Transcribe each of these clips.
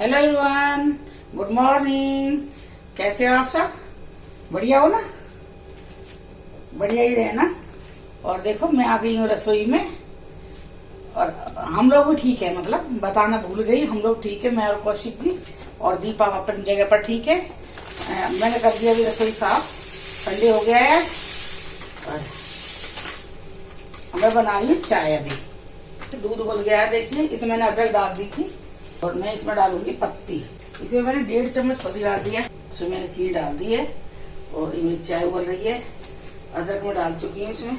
Hello everyone, good morning. कैसे हो आप सब? बढ़िया हो ना? बढ़िया ही रहे ना। और देखो मैं आ गई हूँ रसोई में और हम लोग भी ठीक है, मतलब बताना भूल गई, हम लोग ठीक है। मैं और कौशिक जी और दीपा अपनी जगह पर ठीक है। मैंने कर दिया अभी रसोई साफ, संडे हो गया है और मैं बना रही हूँ चाय। अभी दूध उबल गया है, देखिए इसमें मैंने अदरक डाल दी थी और मैं इसमें डालूंगी पत्ती। इसमें मैंने 1.5 चम्मच पत्ती डाल दिया, इसमें मैंने चीनी डाल दी है और मेरी चाय उबल रही है। अदरक में डाल चुकी हूँ इसमें।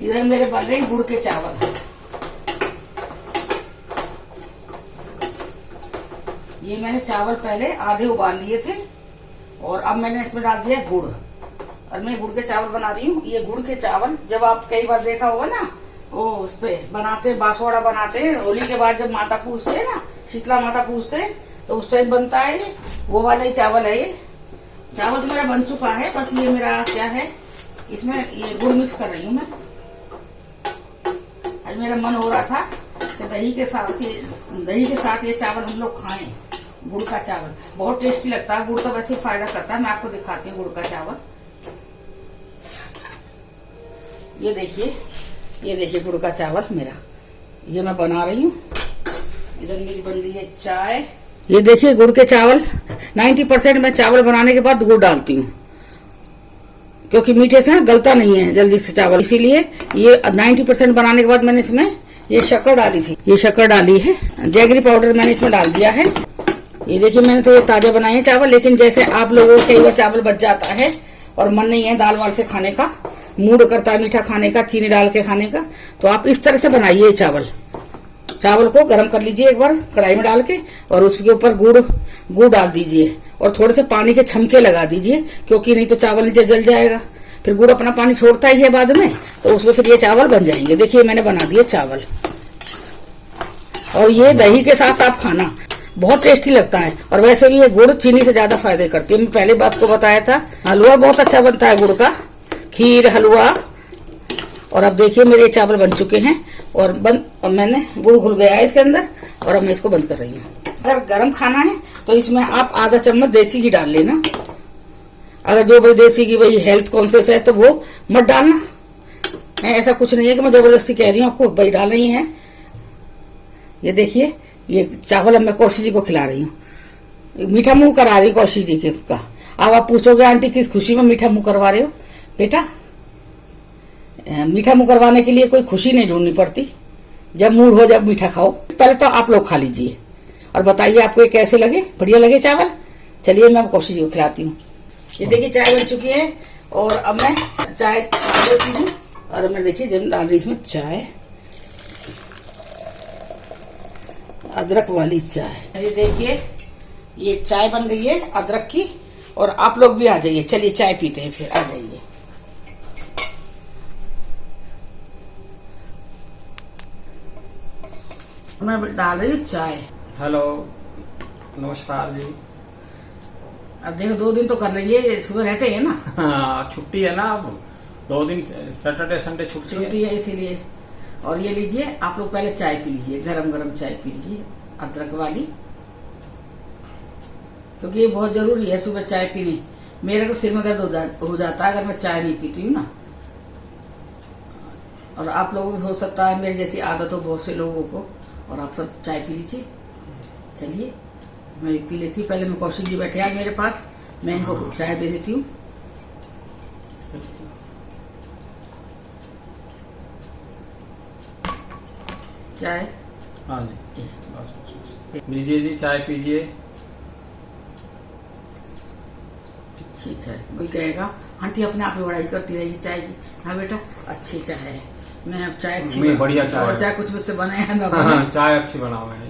इधर मेरे बन रहे गुड़ के चावल। ये मैंने चावल पहले आधे उबाल लिए थे और अब मैंने इसमें डाल दिया गुड़ और मैं गुड़ के चावल बना रही हूँ। ये गुड़ के चावल जब आप कई बार देखा होगा ना, वो उस पे बनाते बांसवाड़ा बनाते हैं होली के बाद, जब माता पूजते है ना, शीतला माता पूजते हैं, तो उस टाइम बनता है ये, वो वाला ही चावल है। ये चावल तो मेरा बन चुका है, बस ये मेरा क्या है, इसमें ये गुड़ मिक्स कर रही हूँ मैं। आज मेरा मन हो रहा था कि दही के साथ ये चावल हम लोग खाएं। गुड़ का चावल बहुत टेस्टी लगता है। गुड़ तो वैसे फायदा करता है। मैं आपको दिखाती हूँ गुड़ का चावल। ये देखिए गुड़ का चावल मेरा, ये मैं बना रही हूँ। इधर मेरी बन रही है चाय। ये देखिए गुड़ के चावल 90% मैं चावल बनाने के बाद गुड़ डालती हूँ, क्योंकि मीठे से ना गलता नहीं है जल्दी से चावल, इसीलिए ये 90% बनाने के बाद मैंने इसमें ये शक्कर डाली थी। ये शक्कर डाली है, जैगरी पाउडर मैंने इसमें डाल दिया है। ये देखिए मैंने तो ये ताजा बनाए हैं चावल, लेकिन जैसे आप लोगों को कई बार चावल बच जाता है और मन नहीं है दाल वाल से खाने का, मूड करता है मीठा खाने का, चीनी डाल के खाने का, तो आप इस तरह से बनाइए चावल को गर्म कर लीजिए एक बार कढ़ाई में डाल के और उसके ऊपर गुड़ डाल दीजिए और थोड़े से पानी के छमके लगा दीजिए, क्योंकि नहीं तो चावल नीचे जल जाएगा। फिर गुड़ अपना पानी छोड़ता ही है बाद में, तो उसमें फिर ये चावल बन जाएंगे। देखिए मैंने बना दिए चावल और ये दही के साथ आप खाना बहुत टेस्टी लगता है। और वैसे भी ये गुड़ चीनी से ज्यादा फायदे करती है। मैं पहले बात को बताया था, हलवा बहुत अच्छा बनता है गुड़ का, खीर हलवा। और अब देखिए मेरे चावल बन चुके हैं और मैंने गुड़ घुल गया है इसके अंदर और अब मैं इसको बंद कर रही हूँ। अगर गरम खाना है तो इसमें आप आधा चम्मच देसी घी डाल लेना। अगर जो भाई देसी घी भाई हेल्थ कॉन्शियस है तो वो मत डालना। ऐसा कुछ नहीं है कि मैं जबरदस्ती कह रही हूँ आपको, भाई डालना ही है। ये देखिए ये चावल अब मैं कौशी जी को खिला रही हूँ। मीठा मुंह करा रही कौशी जी के का। अब आप पूछोगे आंटी किस खुशी में मीठा मुंह करवा रहे हो? बेटा मीठा मुंह करवाने के लिए कोई खुशी नहीं ढूंढनी पड़ती, जब मूड हो जब मीठा खाओ। पहले तो आप लोग खा लीजिए और बताइए आपको ये कैसे लगे, बढ़िया लगे चावल? चलिए मैं कौशी जी को खिलाती हूँ। ये देखिए चाय बन चुकी है और अब मैं चाय पी हूँ और मैं देखिए जब डाल रही इसमें चाय, अदरक वाली चाय। ये देखिए ये चाय बन गई है अदरक की और आप लोग भी आ जाइए। चलिए चाय पीते हैं, फिर आ जाइए। मैं डाल रही हूँ चाय। हेलो नमस्कार जी। अब देखो 2 दिन तो कर रही है, सुबह रहते हैं ना। हाँ छुट्टी है ना, अब 2 दिन सैटरडे संडे छुट्टी है इसीलिए। और ये लीजिए आप लोग पहले चाय पी लीजिए, गरम गरम चाय पी लीजिए अदरक वाली, क्योंकि ये बहुत जरूरी है सुबह चाय पीनी। मेरा तो सिर में दर्द हो जाता है अगर मैं चाय नहीं पीती हूँ ना। और आप लोगों को भी हो सकता है मेरी जैसी आदत हो बहुत से लोगों को, और आप सब चाय पी लीजिए। चलिए मैं पी लेती हूँ। पहले मैं कौशिक जी बैठे आज मेरे पास, मैं इनको चाय दे देती हूँ। चाय हाँ जी, लीजिए जी चाय पीजिए। ठीक है, वही कहेगा आंटी अपने आप ही बड़ाई करती रहेगी चाय की। हाँ बेटा अच्छी चाय है, मैं चाय अच्छी बढ़िया चाय, और चाय कुछ मुझसे बने है ना बने। चाय अच्छी बनाओ है।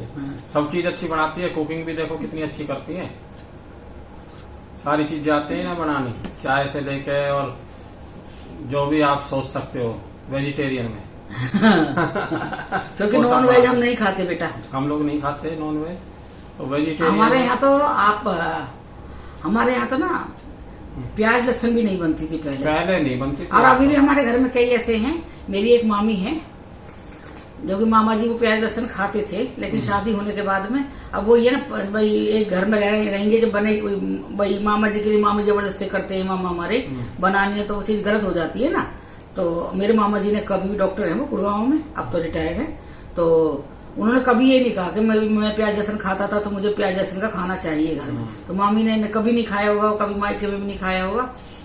सब चीज अच्छी बनाती है, कुकिंग भी देखो कितनी अच्छी करती है। सारी चीजें आती है ना बनानी, चाय से लेके और जो भी आप सोच सकते हो वेजिटेरियन में। क्योंकि नॉन वेज हम नहीं खाते बेटा, हम लोग नहीं खाते नॉन वेज, तो वेजिटेरियन। हमारे यहाँ तो ना प्याज लहसुन भी नहीं बनती थी पहले नहीं बनती थी। और अभी भी हमारे घर में कई ऐसे हैं। मेरी एक मामी है, जो कि मामा जी वो प्याज लहसुन खाते थे, लेकिन शादी होने के बाद में अब वो ये ना भाई एक घर में रहेंगे जब बने भाई मामा जी के लिए मामा जबरदस्ती करते हैं, मामा हमारे बनानी है तो वो चीज गलत हो जाती है ना। तो मेरे मामा जी ने कभी, डॉक्टर है वो गुड़गांव में, अब तो रिटायर्ड है, तो उन्होंने कभी ये नहीं कहा कि मैं प्याज लहसुन खाता था तो मुझे प्याज लहसुन का खाना चाहिए घर में। तो मामी ने कभी नहीं खाया होगा, कभी मायके में भी नहीं खाया होगा,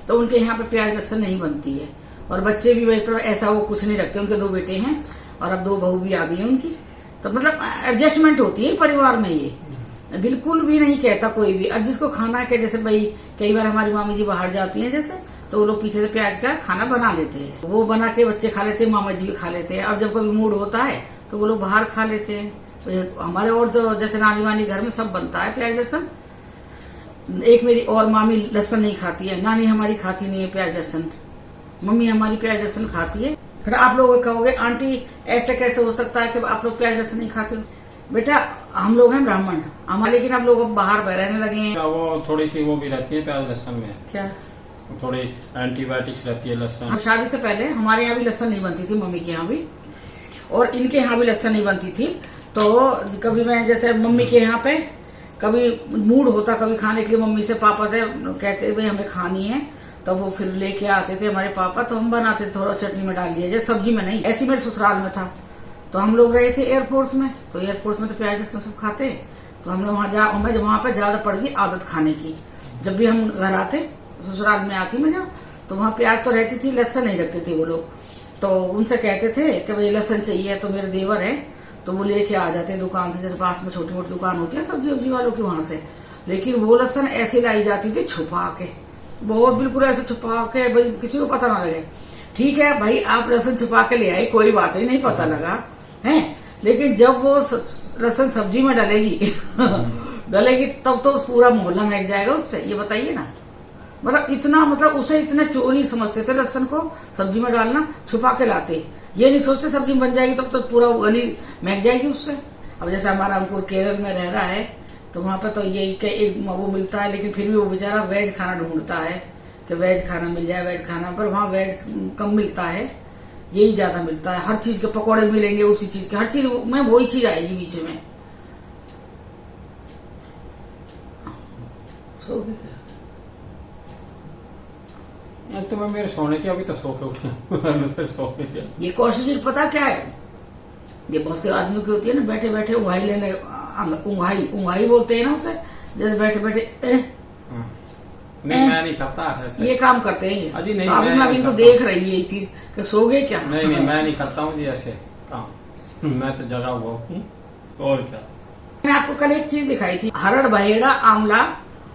तो उनके यहाँ पे प्याज लहसुन नहीं बनती है। और बच्चे भी तो ऐसा वो कुछ नहीं रखते, उनके 2 बेटे हैं और अब 2 बहू भी आ गई है उनकी, तो मतलब एडजस्टमेंट होती है परिवार में। ये बिल्कुल भी नहीं कहता कोई भी, अब जिसको खाना है, जैसे भाई कई बार हमारी मामी जी बाहर जाती हैं जैसे, तो वो लोग पीछे से प्याज का खाना बना लेते हैं, वो बना के बच्चे खा लेते हैं, मामा जी भी खा लेते हैं। और जब कभी मूड होता है तो वो लोग बाहर खा लेते हैं। तो हमारे और तो जैसे नानी वानी घर में सब बनता है प्याज लहसुन। एक मेरी और मामी लहसुन नहीं खाती है, नानी हमारी खाती नहीं है प्याज लहसुन, मम्मी हमारी प्याज लहसुन खाती है। फिर आप लोग कहोगे आंटी ऐसे कैसे हो सकता है कि आप लोग प्याज लहसुन नहीं खाते हो? बेटा हम लोग हैं ब्राह्मण हमारे, लेकिन आप लोग बाहर रहने लगे हैं। वो थोड़ी सी वो भी रहती है प्याज लहसुन में, क्या थोड़ी एंटीबायोटिक्स रहती है लहसुन। शादी से पहले हमारे यहाँ भी लहसुन नहीं बनती थी, मम्मी के यहाँ भी, और इनके यहाँ भी लहसुन नहीं बनती थी। तो कभी मैं जैसे मम्मी के यहाँ पे कभी मूड होता कभी खाने के लिए, मम्मी से पापा से कहते भाई हमें खानी है, तो वो फिर लेके आते थे हमारे पापा, तो हम बनाते थोड़ा चटनी में डाल दिया जाए, सब्जी में नहीं। ऐसी मेरे ससुराल में था, तो हम लोग रहे थे एयरफोर्स में, तो एयरफोर्स में तो प्याज लहसुन सब खाते, तो हम लोग हमें वहां पे ज्यादा पड़ गई आदत खाने की। जब भी हम घर आते, ससुराल में आती मैं जब, तो वहां प्याज तो रहती थी, लहसुन नहीं रखते थे वो लोग। तो उनसे कहते थे कि भाई लहसुन चाहिए, तो मेरे देवर है तो वो लेके आ जाते दुकान से, जैसे पास में छोटी मोटी दुकान होती है सब्जी वब्जी वालों की, वहां से। लेकिन वो लहसुन ऐसे लाई जाती थी छुपा के, बहुत बिल्कुल ऐसे छुपा के, भाई किसी को पता ना लगे। ठीक है भाई आप लहसुन छुपा के ले आई, कोई बात नहीं पता लगा है, लेकिन जब वो लहसुन सब्जी में डलेगी डलेगी तब तो पूरा मोहल्ला महक जाएगा उससे, ये बताइए ना। मतलब इतना, मतलब उसे इतना चोरी समझते थे लहसुन को सब्जी में डालना, छुपा के लाते, ये नहीं सोचते सब्जी बन जाएगी तब तो पूरा गली महक जाएगी उससे। अब जैसे हमारा अंकुर केरल में रह रहा है, तो वहां पर तो यही वो मिलता है, लेकिन फिर भी वो बेचारा वेज खाना ढूंढता है कि वेज खाना मिल जाए, वेज खाना, पर वहाँ वेज कम मिलता है, यही ज्यादा मिलता है। हर चीज के पकौड़े मिलेंगे उसी चीज के, हर चीज में वही चीज आएगी बीच में। तो मैं मेरे सोने की अभी तो सो के उठे ये कोशिश पता क्या है, ये बहुत से आदमियों की होती है ना, बैठे बैठे उंघाई लेने, उंघाई बोलते हैं ना उसे, जैसे बैठे बैठे नहीं मैं नहीं करता ऐसे, ये काम करते हैं। अजी नहीं, मैं इनको देख रही है ये चीज कि सो गए क्या? नहीं मैं नहीं करता हूँ जी ऐसे काम, मैं तो जगा हुआ हूँ। और क्या, मैंने आपको कल एक चीज दिखाई थी, हरड़ बहेड़ा आंवला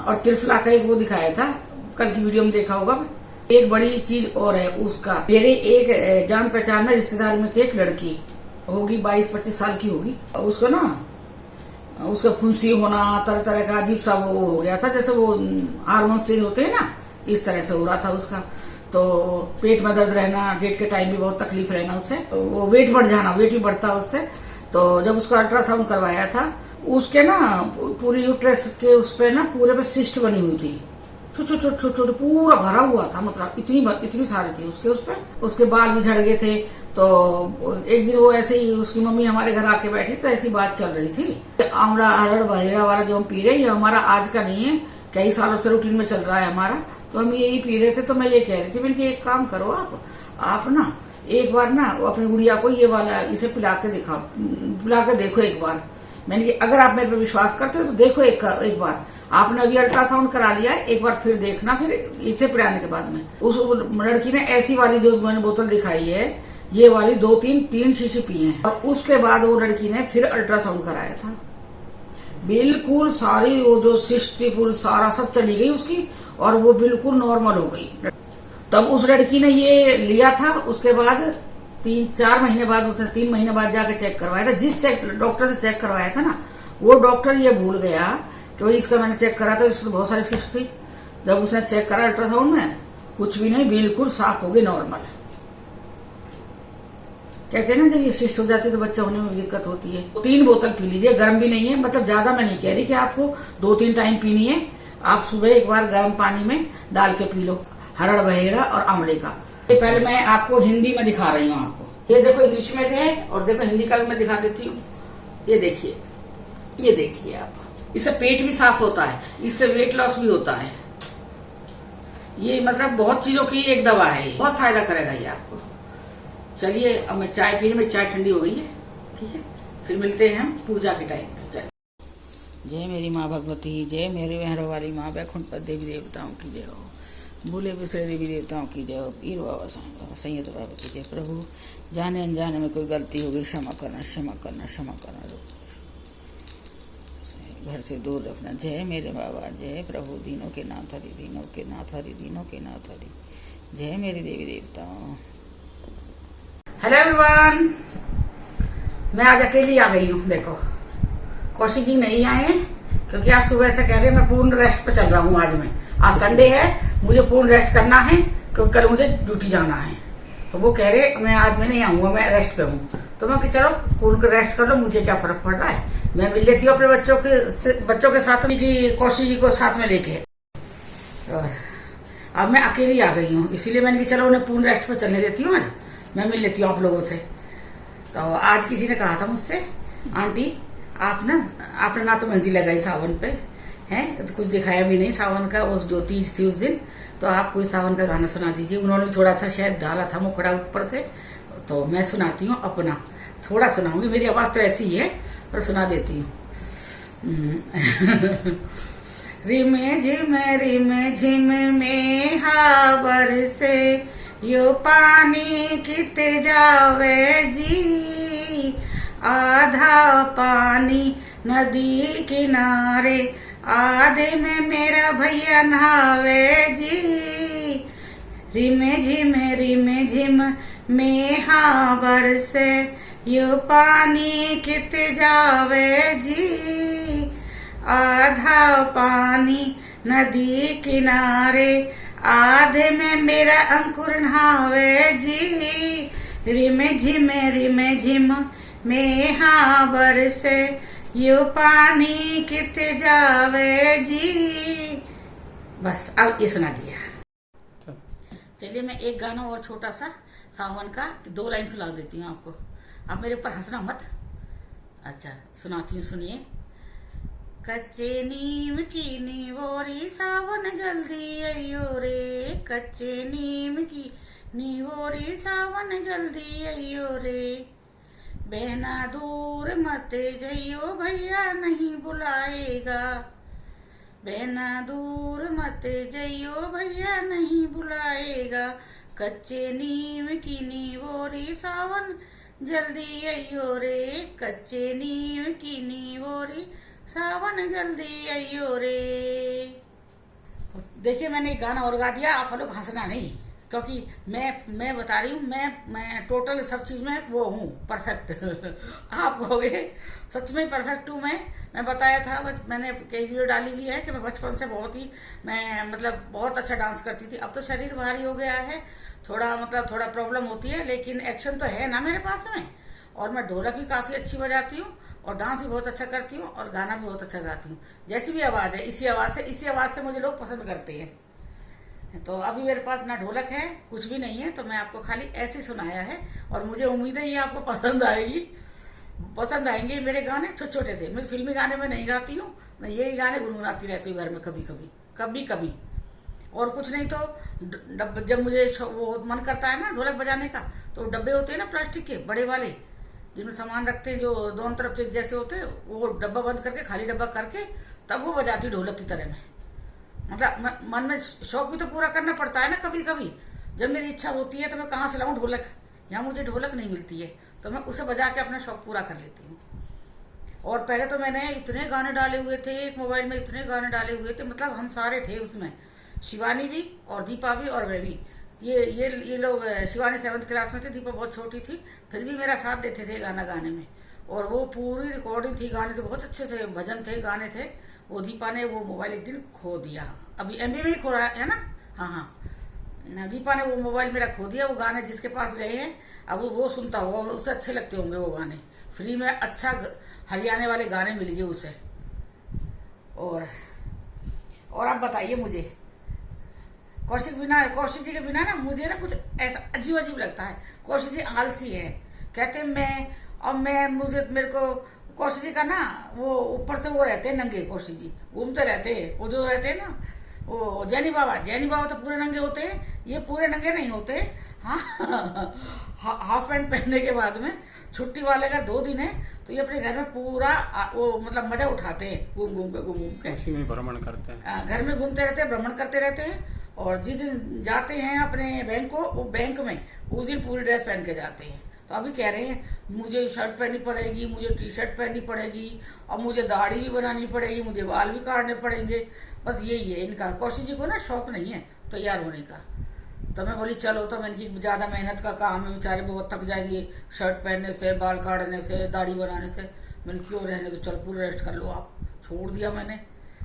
और त्रिफला का एक वो दिखाया था, कल की वीडियो में देखा होगा। एक बड़ी चीज और है उसका, मेरे एक जान पहचान में रिश्तेदार में थी एक लड़की, होगी 22-25 साल की होगी, उसको ना उसका फुंसी होना, तरह तरह का अजीब सा वो हो गया था, जैसे वो हार्मोन चेंज होते हैं ना, इस तरह से हो रहा था उसका। तो पेट में दर्द रहना, डेट के टाइम भी बहुत तकलीफ रहना उससे, तो वो वेट बढ़ जाना, वेट भी बढ़ता उससे। तो जब उसका अल्ट्रासाउंड करवाया था, उसके ना पूरी यूट्रस के उस पे ना पूरे पे सिस्ट बनी हुई थी, छोटे पूरा भरा हुआ था, मतलब इतनी सारी थी उसके उस पे, उसके बाल भी झड़ गए थे। तो एक दिन वो ऐसे ही उसकी मम्मी हमारे घर आके बैठी, तो ऐसी बात चल रही थी, आंवला हरड़ बहेड़ा वाला जो हम पी रहे हैं ये हमारा आज का नहीं है, कई सालों से रूटीन में चल रहा है हमारा, तो हम यही पी रहे थे। तो मैं ये कह रही थी, मैंने एक काम करो आप ना एक बार ना अपनी गुड़िया को ये वाला इसे पिला के दिखाओ, पिला के देखो एक बार। मैंने कि अगर आप मेरे पे विश्वास करते हो तो देखो एक बार, आपने अभी अल्ट्रासाउंड करा लिया है, एक बार फिर देखना, फिर इसे पिलाने के बाद में। उस लड़की ने ऐसी वाली जो मैंने बोतल दिखाई है, ये वाली 2-3 शीशी पी है, और उसके बाद वो लड़की ने फिर अल्ट्रासाउंड कराया था, बिल्कुल सारी वो जो सिस्ट थी पूरी सारा सब चली गई उसकी, और वो बिल्कुल नॉर्मल हो गई। तब उस लड़की ने ये लिया था, उसके बाद 3-4 महीने बाद, उसने 3 महीने बाद जाके चेक करवाया था, जिस डॉक्टर से चेक करवाया था ना, वो डॉक्टर ये भूल गया कि भाई इसका मैंने चेक करा था, इसको बहुत सारी सिस्ट थी। जब उसने चेक करा अल्ट्रासाउंड में, कुछ भी नहीं, बिल्कुल साफ हो गई, नॉर्मल। कहते हैं ना जब ये सिस्ट हो जाती है तो बच्चा होने में दिक्कत होती है। 3 बोतल पी लीजिए, गर्म भी नहीं है, मतलब ज्यादा मैं नहीं कह रही कि आपको 2-3 टाइम पीनी है, आप सुबह एक बार गर्म पानी में डाल के पी लो, हरड़ बहेड़ा और आंवले का। पहले मैं आपको हिंदी में दिखा रही हूँ आपको, ये देखो इंग्लिश में है और देखो हिंदी का भी मैं दिखा देती हूँ। ये देखिए आप, इससे पेट भी साफ होता है, इससे वेट लॉस भी होता है। ये मतलब बहुत चीजों की एक दवा है, बहुत फायदा करेगा ये आपको। चलिए अब मैं चाय पीने में, चाय ठंडी हो गई है, ठीक है, फिर मिलते हैं हम पूजा के टाइम पे। चलिए। जय मेरी माँ भगवती, जय मेरे भैरव वाली माँ, वैकुंठ पर देवी देवताओं की जय हो, भूले बिसरे देवी देवताओं की जय हो, पीर बाबा साईं बाबा सैयद बाबा की जय। प्रभु जाने अनजाने में कोई गलती होगी क्षमा करना, क्षमा करना, क्षमा करना, घर से दूर रखना। जय मेरे बाबा, जय प्रभु दीनों के नाथ हरि, दीनों के नाथ हरि, दीनों के नाथ हरि, जय मेरी देवी देवताओं। हेलो एवरीवन, मैं आज अकेली आ गई हूँ। देखो कौशिक जी नहीं आए हैं क्योंकि आज सुबह से कह रहे मैं पूर्ण रेस्ट पे चल रहा हूँ। आज संडे है, मुझे पूर्ण रेस्ट करना है क्योंकि कल मुझे ड्यूटी जाना है। तो वो कह रहे मैं नहीं आऊंगा, मैं रेस्ट पे हूँ। तो मैं कि चलो पूर्ण रेस्ट कर लो, मुझे क्या फर्क पड़ रहा है, मैं मिल लेती हूँ अपने बच्चों के साथ की कौशिक जी को साथ में लेके। और अब मैं अकेली आ गई हूँ, इसीलिए मैंने कि चलो उन्हें पूर्ण रेस्ट पे चलने देती हूँ, आज मैं मिल लेती हूँ आप लोगों से। तो आज किसी ने कहा था मुझसे, आंटी आपने ना तो मेहंदी लगाई सावन पे है, तो कुछ दिखाया भी नहीं सावन का, उस जो तीज थी उस दिन, तो आप कोई सावन का गाना सुना दीजिए। उन्होंने थोड़ा सा शायद डाला था मुखड़ा ऊपर से, तो मैं सुनाती हूँ अपना, थोड़ा सुनाऊंगी, मेरी आवाज तो ऐसी ही है पर सुना देती हूँ। रिमे झिम में हावर से यो पानी कित जावे जी, आधा पानी नदी किनारे, आधे में मेरा भैया नहावे जी। रिमे झिम में हावर से यो पानी कित जावे जी, आधा पानी नदी किनारे, आधे में मेरा अंकुर नहावे जी। रिमे झिम में हावर से यो पानी कित जावे जी। बस अब ये सुना दिया। चलिए मैं एक गाना और छोटा सा सावन का 2 लाइन सुना देती हूँ आपको, आप मेरे ऊपर हंसना मत। अच्छा सुनाती हूँ, सुनिए। कच्चे नीम की नीवोरी सावन जल्दी अयो रे, कच्चे नीम की नीवोरी सावन जल्दी अयो रे, बहना दूर मत जइयो भैया नहीं बुलाएगा, बहना दूर मत जइयो भैया नहीं बुलाएगा, कच्चे नीम की नीवोरी सावन जल्दी अयो रे, कच्चे नीम की नीवोरी सावन जल्दी अयो रे। तो देखिए मैंने एक गाना और गा दिया, आप लोग हंसना नहीं, क्योंकि मैं बता रही हूँ, मैं टोटल सब चीज में वो हूँ परफेक्ट। आप कहोगे सच में परफेक्ट हूँ मैं बताया था, मैंने कई वीडियो डाली हुई है कि मैं बचपन से मैं बहुत अच्छा डांस करती थी। अब तो शरीर भारी हो गया है, थोड़ा प्रॉब्लम होती है, लेकिन एक्शन तो है ना मेरे पास में, और मैं ढोलक भी काफी अच्छी बजाती हूँ और डांस भी बहुत अच्छा करती हूँ और गाना भी बहुत अच्छा गाती हूँ। जैसी भी आवाज है, इसी आवाज से मुझे लोग पसंद करते हैं। तो अभी मेरे पास ना ढोलक है, कुछ भी नहीं है, तो मैं आपको खाली ऐसे सुनाया है और मुझे उम्मीद है ये आपको पसंद आएंगे मेरे गाने छोटे से। मैं फिल्मी गाने में नहीं गाती हूँ, मैं यही गाने गुनगुनाती रहती हूँ घर में कभी कभी। और कुछ नहीं तो जब मुझे वो मन करता है ना ढोलक बजाने का, तो डब्बे होते हैं ना प्लास्टिक के बड़े वाले, जिनमें सामान रखते हैं, जो दोनों तरफ से जैसे होते हैं, वो डब्बा बंद करके, खाली डब्बा करके, तब वो बजाती ढोलक की तरह में। मतलब मन में शौक भी तो पूरा करना पड़ता है ना कभी कभी। जब मेरी इच्छा होती है तो मैं कहाँ से लाऊं ढोलक, यहाँ मुझे ढोलक नहीं मिलती है, तो मैं उसे बजा के अपना शौक पूरा कर लेती हूँ। और पहले तो मैंने इतने गाने डाले हुए थे, एक मोबाइल में इतने गाने डाले हुए थे, मतलब हम सारे थे उसमें, शिवानी भी और दीपा भी और मैं भी। ये लोग, शिवानी 7th क्लास में थे, दीपा बहुत छोटी थी, फिर भी मेरा साथ देते थे गाना गाने में। और वो पूरी रिकॉर्डिंग थी, गाने तो बहुत अच्छे थे, भजन थे, गाने थे। वो दीपा ने वो मोबाइल एक दिन खो दिया, अभी एमबी में ही खो रहा है ना। हाँ, दीपा ने वो मोबाइल मेरा खो दिया। वो गाने जिसके पास गए हैं, अब वो सुनता होगा, उसे अच्छे लगते होंगे वो गाने, फ्री में अच्छा हरियाणे वाले गाने मिल गए उसे। और आप बताइए मुझे कौशिक जी के बिना ना मुझे ना कुछ ऐसा अजीब अजीब लगता है। कौशिक जी आलसी है, कहते मुझे मेरे को कौशिक जी का ना वो ऊपर से वो रहते हैं नंगे, कौशिक जी घूमते रहते हैं, वो जो रहते हैं ना वो जैनी बाबा तो पूरे नंगे होते हैं, ये पूरे नंगे नहीं होते। हाँ हाफ पैंट पहनने के बाद में छुट्टी वाले अगर 2 दिन है तो ये अपने घर में पूरा वो मतलब मजा उठाते हैं, घूम के उसी में भ्रमण करते हैं, घर में घूमते रहते हैं, भ्रमण करते रहते हैं। और जिस दिन जाते हैं अपने बैंक को, वो बैंक में उस दिन पूरी ड्रेस पहन के जाते हैं। तो अभी कह रहे हैं मुझे शर्ट पहननी पड़ेगी, मुझे टी शर्ट पहननी पड़ेगी, और मुझे दाढ़ी भी बनानी पड़ेगी, मुझे बाल भी काटने पड़ेंगे। बस यही है इनका। कौशिक जी को ना शौक नहीं है तैयार होने का। तो मैं बोली चलो, तो मैंने की ज्यादा मेहनत का काम है, बेचारे बहुत थक जाएंगे शर्ट पहनने से, बाल काटने से, दाढ़ी बनाने से। मैंने क्यों रहने, तो चल पूरा रेस्ट कर लो आप। छोड़ दिया मैंने।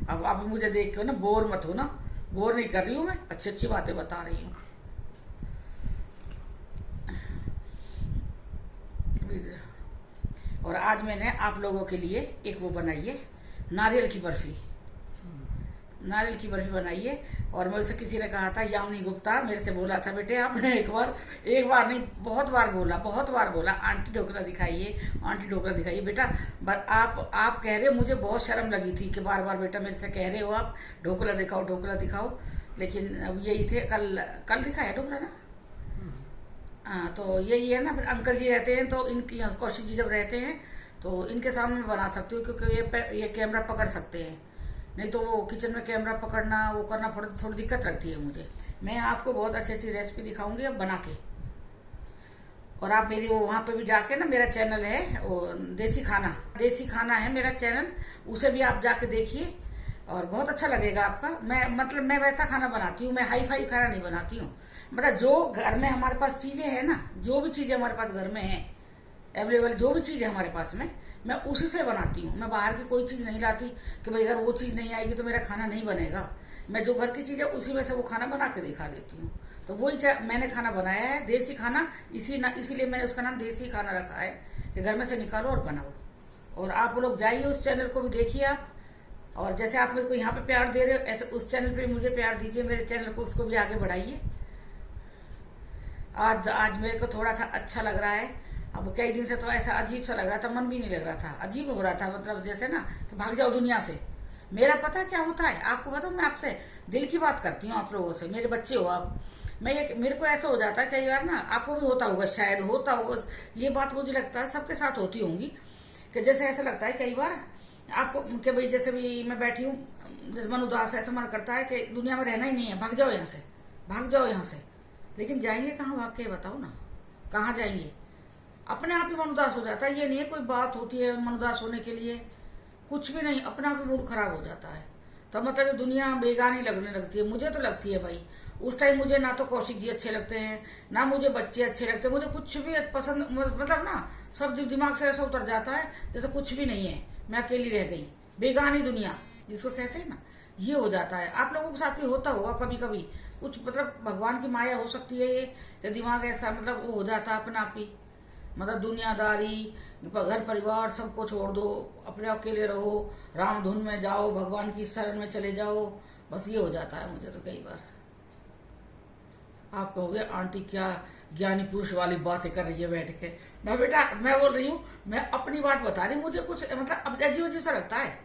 अब मुझे देख के ना बोर मत हो ना, बोर नहीं कर रही हूँ मैं, अच्छी अच्छी बातें बता रही हूँ। और आज मैंने आप लोगों के लिए एक वो बनाई है, नारियल की बर्फी बनाई है। और मुझसे किसी ने कहा था, यामिनी गुप्ता मेरे से बोला था, बेटे आपने एक बार नहीं बहुत बार बोला आंटी ढोकला दिखाइए बेटा। आप कह रहे हो, मुझे बहुत शर्म लगी थी कि बार बार बेटा मेरे से कह रहे हो आप ढोकला दिखाओ। लेकिन अब यही थे, कल दिखाया ढोकला ना। हाँ, तो यही है ना। फिर अंकल जी रहते हैं तो इनकी कौशिक जी जब रहते हैं तो इनके सामने मैं बना सकती हूँ, क्योंकि ये कैमरा पकड़ सकते हैं। नहीं तो वो किचन में कैमरा पकड़ना वो करना पड़ता, थोड़ी दिक्कत लगती है मुझे। मैं आपको बहुत अच्छी रेसिपी दिखाऊंगी अब बना के। और आप मेरी वो वहां पे भी जाके ना, मेरा चैनल है वो देसी खाना है मेरा चैनल, उसे भी आप जाके देखिए और बहुत अच्छा लगेगा आपका। मैं वैसा खाना बनाती हूँ, मैं हाई फाई खाना नहीं बनाती हूँ। मतलब जो घर में हमारे पास चीजें है ना, जो भी चीजें हमारे पास घर में है अवेलेबल, जो भी चीज है हमारे पास में, मैं उसी से बनाती हूँ। मैं बाहर की कोई चीज नहीं लाती कि भाई अगर वो चीज नहीं आएगी तो मेरा खाना नहीं बनेगा। मैं जो घर की चीज है उसी में से वो खाना बना के दिखा देती हूँ। तो वही मैंने खाना बनाया है, देसी खाना। इसीलिए मैंने उसका नाम देसी खाना रखा है कि घर में से निकालो और बनाओ। और आप लोग जाइए उस चैनल को भी देखिए आप। और जैसे आप मेरे को यहाँ पे प्यार दे रहे हो, ऐसे उस चैनल पे मुझे प्यार दीजिए, मेरे चैनल को उसको भी आगे बढ़ाइए। आज मेरे को थोड़ा सा अच्छा लग रहा है। अब कई दिन से तो ऐसा अजीब सा लग रहा था, मन भी नहीं लग रहा था, अजीब हो रहा था। मतलब जैसे ना कि भाग जाओ दुनिया से। मेरा पता क्या होता है आपको बताऊं, मैं आपसे दिल की बात करती हूँ आप लोगों से, मेरे बच्चे हो आप। मेरे को ऐसा हो जाता है कई बार ना, आपको भी होता होगा, शायद होता होगा। ये बात मुझे लगता है सबके साथ होती होंगी कि जैसे ऐसा लगता है कई बार आपको कि भाई जैसे भी मैं बैठी हूँ, जैसे मन उदास है, ऐसा मन करता है कि दुनिया में रहना ही नहीं है, भाग जाओ यहाँ से। लेकिन जाएंगे कहाँ भाग के, बताओ ना कहाँ जाएंगे। अपने आप ही मन उदास हो जाता है। ये नहीं है कोई बात होती है मन उदास होने के लिए, कुछ भी नहीं, अपने आप ही मूड खराब हो जाता है। तो मतलब ये दुनिया बेगानी लगने लगती है। मुझे तो लगती है भाई, उस टाइम मुझे ना तो कौशिक जी अच्छे लगते हैं, ना मुझे बच्चे अच्छे लगते हैं, मुझे कुछ भी पसंद, मतलब ना सब दिमाग से ऐसा उतर जाता है जैसे कुछ भी नहीं है, मैं अकेली रह गई, बेगानी दुनिया जिसको कहते हैं ना, ये हो जाता है। आप लोगों के साथ भी होता होगा कभी कभी कुछ, मतलब भगवान की माया हो सकती है ये दिमाग ऐसा, मतलब वो हो जाता है अपना आप ही। मतलब दुनियादारी, घर परिवार सबको छोड़ दो, अपने अकेले रहो, राम धुन में जाओ, भगवान की शरण में चले जाओ, बस ये हो जाता है मुझे तो कई बार। आप कहोगे आंटी क्या ज्ञानी पुरुष वाली बातें कर रही है बैठ के। मैं बेटा मैं बोल रही हूँ, मैं अपनी बात बता रही हूँ। मुझे कुछ मतलब अब अजीब सा लगता है,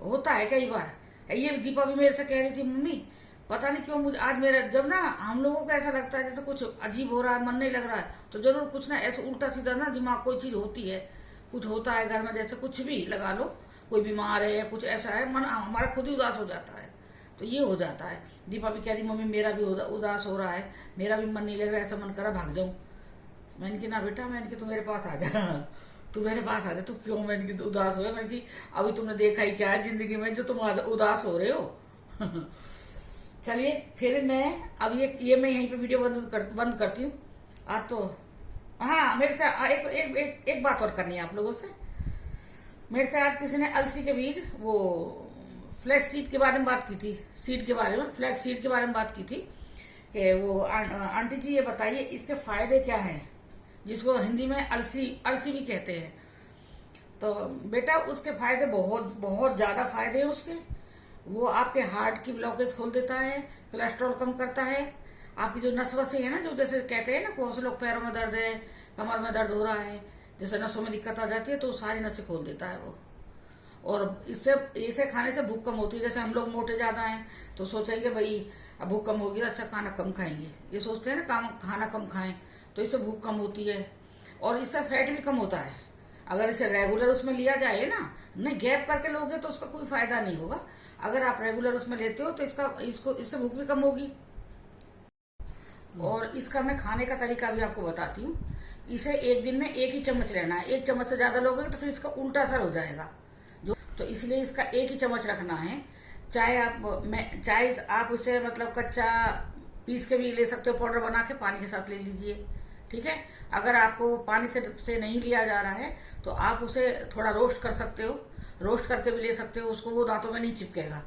होता है कई बार। ये दीपा भी मेरे से कह रही थी, मम्मी पता नहीं क्यों मुझे आज मेरा, जब ना हम लोगों को ऐसा लगता है जैसे कुछ अजीब हो रहा है, मन नहीं लग रहा है, तो जरूर कुछ ना ऐसे उल्टा सीधा ना दिमाग कोई चीज होती है, कुछ होता है घर में, जैसे कुछ भी लगा लो, कोई बीमार है या कुछ ऐसा है, मन हमारा खुद ही उदास हो जाता है। तो ये हो जाता है। दीपा भी कह रही मम्मी मेरा भी उदास हो रहा है, मेरा भी मन नहीं लग रहा है, ऐसा मन करा भाग जाऊं। मैंने की ना बेटा, मैंने की तू मेरे पास आ जा, तू मेरे पास आ जा, तू क्यों मैंने की उदास हो रहा है। मैंने की अभी तुमने देखा ही क्या है जिंदगी में जो तुम उदास हो रहे हो। चलिए फिर मैं अब ये मैं यहीं पे वीडियो बंद करती हूँ। आज तो हाँ, मेरे से एक बात और करनी है आप लोगों से। मेरे से आज किसी ने अलसी के बीज, वो फ्लैक्स सीड के बारे में बात की थी, फ्लैक्स सीड के बारे में बात की थी कि वो आंटी जी ये बताइए इसके फायदे क्या हैं, जिसको हिंदी में अलसी भी कहते हैं। तो बेटा उसके फायदे बहुत बहुत ज्यादा फायदे हैं उसके। वो आपके हार्ट की ब्लॉकेज खोल देता है, कोलेस्ट्रॉल कम करता है, आपकी जो नस वसी है ना, जो जैसे कहते हैं ना बहुत से लोग पैरों में दर्द है, कमर में दर्द हो रहा है, जैसे नसों में दिक्कत आ जाती है, तो सारी नसें खोल देता है वो। और इससे इसे खाने से भूख कम होती है। जैसे हम लोग मोटे ज्यादा हैं तो सोचेंगे भाई अब भूख कम होगी, अच्छा खाना कम खाएंगे, ये सोचते हैं ना, खाना कम खाएं तो इससे भूख कम होती है और इससे फैट भी कम होता है। अगर इसे रेगुलर उसमें लिया जाए ना, नहीं गैप करके लोगे तो उसका कोई फायदा नहीं होगा। अगर आप रेगुलर उसमें लेते हो तो इससे भूख भी कम होगी। और इसका मैं खाने का तरीका भी आपको बताती हूँ। इसे एक दिन में 1 ही चम्मच लेना है। 1 चम्मच से ज्यादा लोगे तो फिर इसका उल्टा असर हो जाएगा, तो इसलिए इसका 1 ही चम्मच रखना है। चाहे आप उसे मतलब कच्चा पीस के भी ले सकते हो, पाउडर बना के पानी के साथ ले लीजिए, ठीक है। अगर आपको पानी से नहीं लिया जा रहा है तो आप उसे थोड़ा रोस्ट कर सकते हो, रोस्ट करके भी ले सकते हो उसको, वो दांतों में नहीं चिपकेगा।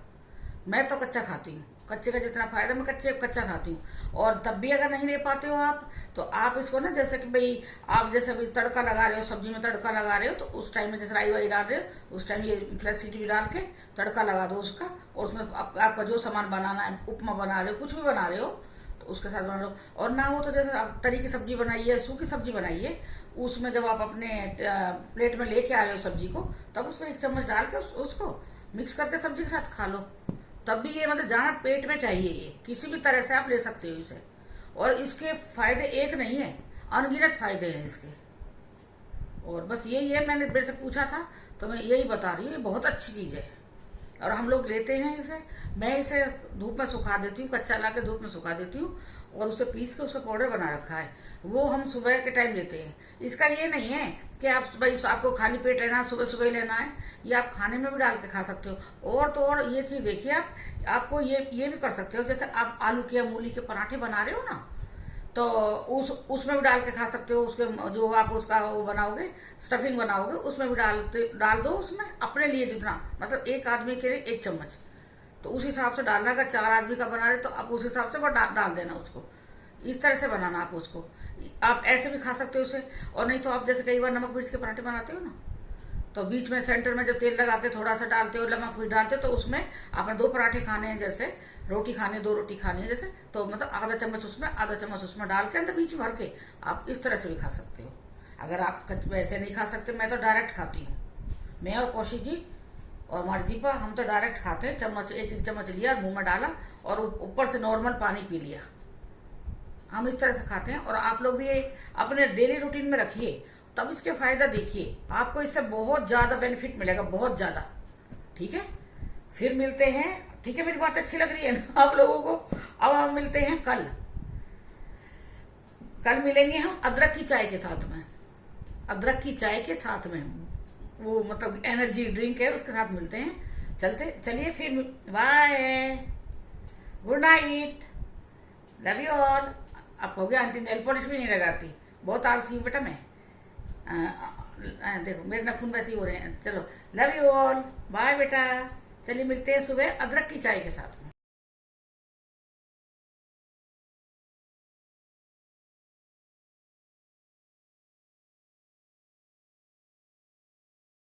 मैं तो कच्चा खाती हूँ, कच्चे का जितना फायदा, मैं कच्चा खाती हूँ। और तब भी अगर नहीं ले पाते हो आप, तो आप इसको ना, जैसे कि भाई आप जैसे अभी तड़का लगा रहे हो, सब्जी में तड़का लगा रहे हो, तो उस टाइम में जैसे राई वाई डाल रहे हो उस टाइम ये फ्लैक्सीड भी डाल के तड़का लगा दो उसका, और उसमें आपका जो सामान बनाना है, उपमा बना रहे हो, कुछ भी बना रहे हो तो उसके साथ बना लो। और ना हो तो जैसे आप तरी की सब्जी बनाइए, सूखी सब्जी बनाइए, उसमें जब आप अपने प्लेट में लेके आ रहे हो सब्जी को, तब उसमें 1 चम्मच डाल के उसको मिक्स करके सब्जी के साथ खा लो। तब भी ये मतलब जाना पेट में चाहिए, ये किसी भी तरह से आप ले सकते हो इसे। और इसके फायदे एक नहीं है, अनगिनत फायदे हैं इसके। और बस यही है, मैंने मेरे से पूछा था तो मैं यही बता रही हूँ, ये बहुत अच्छी चीज है और हम लोग लेते हैं इसे। मैं इसे धूप में सुखा देती हूँ, कच्चा ला के धूप में सुखा देती हूँ और उसे पीस के उसका पाउडर बना रखा है, वो हम सुबह के टाइम लेते हैं। इसका ये नहीं है कि आप सुबह आपको खाली पेट लेना है, सुबह सुबह लेना है, ये आप खाने में भी डाल के खा सकते हो। और तो और ये चीज देखिए, आपको ये भी कर सकते हो, जैसे आप आलू के या मूली के पराठे बना रहे हो ना, तो उसमें भी डाल के खा सकते हो। उसके जो आप उसका वो बनाओगे, स्टफिंग बनाओगे, उसमें भी डाल दो उसमें, अपने लिए जितना, मतलब 1 आदमी के लिए 1 चम्मच, तो उस हिसाब से डालना। अगर 4 आदमी का बना रहे तो आप उस हिसाब से डाल देना उसको, इस तरह से बनाना आप उसको। आप ऐसे भी खा सकते हो उसे। और नहीं तो आप जैसे कई बार नमक मिर्च के पराठे बनाते हो ना, तो बीच में सेंटर में जब तेल लगा के थोड़ा सा डालते हो, नमक मिर्च डालते हो, तो उसमें आपने 2 पराठे खाने हैं, जैसे रोटी खानी, 2 रोटी खानी है जैसे, तो मतलब आधा चम्मच उसमें, आधा चम्मच उसमें डाल के अंदर बीच भर के आप इस तरह से भी खा सकते हो। अगर आप वैसे नहीं खा सकते, मैं तो डायरेक्ट खाती हूँ, मैं और कौशिक जी और हमारी दीपा, हम तो डायरेक्ट खाते हैं। चम्मच 1 चम्मच लिया, मुंह में डाला और ऊपर से नॉर्मल पानी पी लिया, हम इस तरह से खाते हैं। और आप लोग भी अपने डेली रूटीन में रखिए, तब इसके फायदा देखिए, आपको इससे बहुत ज्यादा बेनिफिट मिलेगा, बहुत ज्यादा। ठीक है, फिर मिलते हैं। ठीक है, मेरी बात अच्छी लग रही है ना आप लोगों को? अब हम मिलते हैं कल मिलेंगे हम अदरक की चाय के साथ में, अदरक की चाय के साथ में, वो मतलब एनर्जी ड्रिंक है, उसके साथ मिलते हैं। चलिए फिर, bye, good night, love you all. आप कहोगे आंटी नेल पॉलिश भी नहीं लगाती, बहुत आलसी हूँ बेटा मैं। देखो मेरे नाखून वैसे ही हो रहे हैं। चलो, लव यू ऑल, बाय बेटा। चलिए मिलते हैं सुबह अदरक की चाय के साथ।